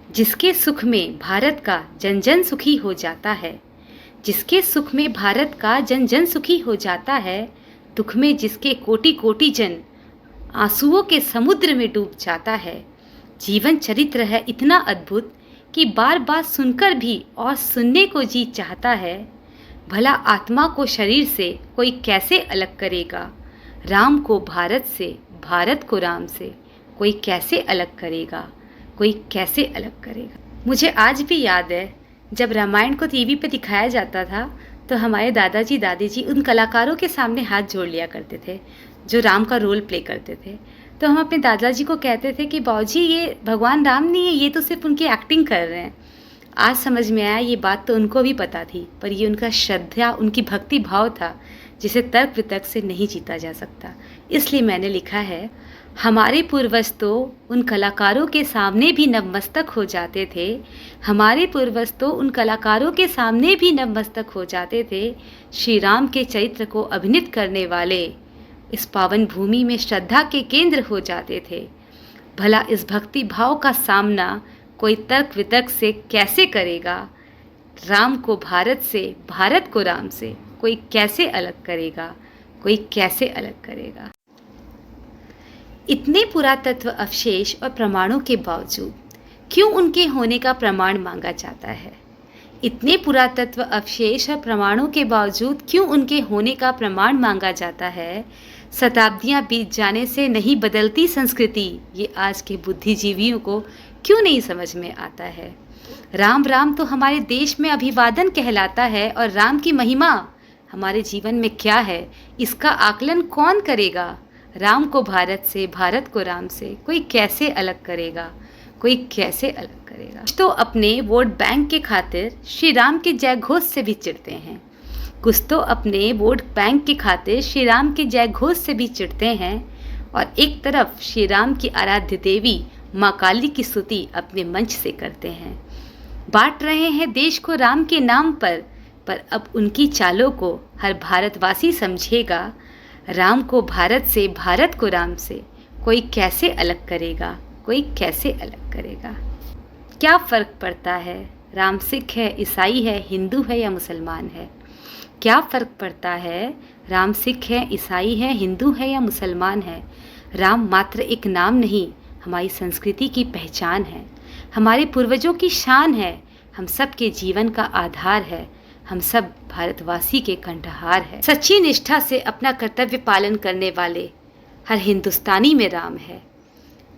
जिसके सुख में भारत का जन जन सुखी हो जाता है, जिसके सुख में भारत का जन जन सुखी हो जाता है, दुख में जिसके कोटि कोटि जन आंसुओं के समुद्र में डूब जाता है। जीवन चरित्र है इतना अद्भुत कि बार बार सुनकर भी और सुनने को जी चाहता है। भला आत्मा को शरीर से कोई कैसे अलग करेगा, राम को भारत से, भारत को राम से कोई कैसे अलग करेगा, कोई कैसे अलग करेगा। मुझे आज भी याद है जब रामायण को टीवी पे दिखाया जाता था तो हमारे दादाजी दादी जी उन कलाकारों के सामने हाथ जोड़ लिया करते थे जो राम का रोल प्ले करते थे। तो हम अपने दादाजी को कहते थे कि बाबूजी ये भगवान राम नहीं है, ये तो सिर्फ उनकी एक्टिंग कर रहे हैं। आज समझ में आया ये बात तो उनको भी पता थी, पर ये उनका श्रद्धा, उनकी भक्ति भाव था जिसे तर्क वितर्क से नहीं जीता जा सकता। इसलिए मैंने लिखा है, हमारे पूर्वज तो उन कलाकारों के सामने भी नतमस्तक हो जाते थे, हमारे पूर्वज तो उन कलाकारों के सामने भी नतमस्तक हो जाते थे। श्री राम के चरित्र को अभिनीत करने वाले इस पावन भूमि में श्रद्धा के केंद्र हो जाते थे। भला इस भक्ति भाव का सामना कोई तर्क वितर्क से कैसे करेगा, राम को भारत से, भारत को राम से कोई कैसे अलग करेगा, कोई कैसे अलग करेगा। इतने पुरातत्व अवशेष और प्रमाणों के बावजूद क्यों उनके होने का प्रमाण मांगा जाता है? इतने पुरातत्व अवशेष और प्रमाणों के बावजूद क्यों उनके होने का प्रमाण मांगा जाता है? शताब्दियां बीत जाने से नहीं बदलती संस्कृति, ये आज के बुद्धिजीवियों को क्यों नहीं समझ में आता है? राम राम तो हमारे देश में अभिवादन कहलाता है और राम की महिमा हमारे जीवन में क्या है, इसका आकलन कौन करेगा? राम को भारत से, भारत को राम से कोई कैसे अलग करेगा, कोई कैसे अलग करेगा। तो अपने वोट बैंक के खातिर श्री राम के जय घोष से भी चिढ़ते हैं, कुछ तो अपने वोट बैंक के खातिर श्री राम के जय घोष से भी चिढ़ते हैं, और एक तरफ श्री राम की आराध्य देवी माँ काली की स्तुति अपने मंच से करते हैं। बांट रहे हैं देश को राम के नाम पर अब उनकी चालों को हर भारतवासी समझेगा। राम को भारत से, भारत को राम से कोई कैसे अलग करेगा, कोई कैसे अलग करेगा। क्या फ़र्क पड़ता है राम सिख है, ईसाई है, हिंदू है या मुसलमान है? क्या फ़र्क पड़ता है राम सिख है, ईसाई है, हिंदू है या मुसलमान है? राम मात्र एक नाम नहीं, हमारी संस्कृति की पहचान है, हमारे पूर्वजों की शान है, हम सब के जीवन का आधार है, हम सब भारतवासी के कंठहार है। सच्ची निष्ठा से अपना कर्तव्य पालन करने वाले हर हिंदुस्तानी में राम है।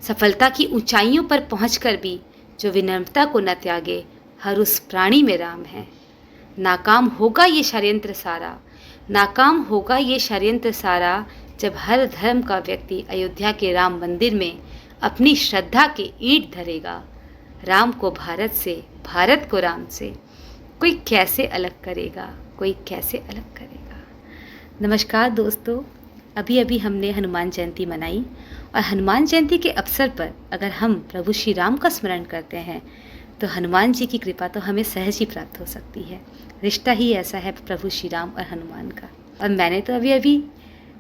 सफलता की ऊंचाइयों पर पहुंचकर भी जो विनम्रता को न त्यागे, हर उस प्राणी में राम है। नाकाम होगा ये षड्यंत्र सारा, नाकाम होगा ये षड्यंत्र सारा, जब हर धर्म का व्यक्ति अयोध्या के राम मंदिर में अपनी श्रद्धा के ईंट धरेगा। राम को भारत से, भारत को राम से कोई कैसे अलग करेगा, कोई कैसे अलग करेगा। नमस्कार दोस्तों, अभी अभी हमने हनुमान जयंती मनाई और हनुमान जयंती के अवसर पर अगर हम प्रभु श्री राम का स्मरण करते हैं तो हनुमान जी की कृपा तो हमें सहज ही प्राप्त हो सकती है। रिश्ता ही ऐसा है प्रभु श्री राम और हनुमान का। और मैंने तो अभी अभी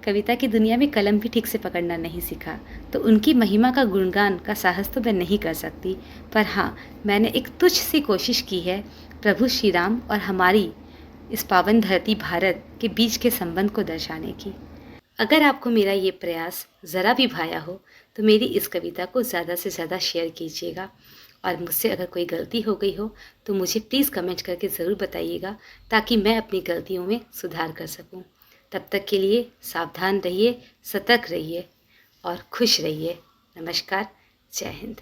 कविता की दुनिया में कलम भी ठीक से पकड़ना नहीं सीखा, तो उनकी महिमा का गुणगान का साहस तो मैं नहीं कर सकती, पर हाँ, मैंने एक तुच्छ सी कोशिश की है प्रभु श्री राम और हमारी इस पावन धरती भारत के बीच के संबंध को दर्शाने की। अगर आपको मेरा ये प्रयास ज़रा भी भाया हो तो मेरी इस कविता को ज़्यादा से ज़्यादा शेयर कीजिएगा, और मुझसे अगर कोई गलती हो गई हो तो मुझे प्लीज़ कमेंट करके ज़रूर बताइएगा ताकि मैं अपनी गलतियों में सुधार कर सकूं। तब तक के लिए सावधान रहिए, सतर्क रहिए और खुश रहिए। नमस्कार, जय हिंद।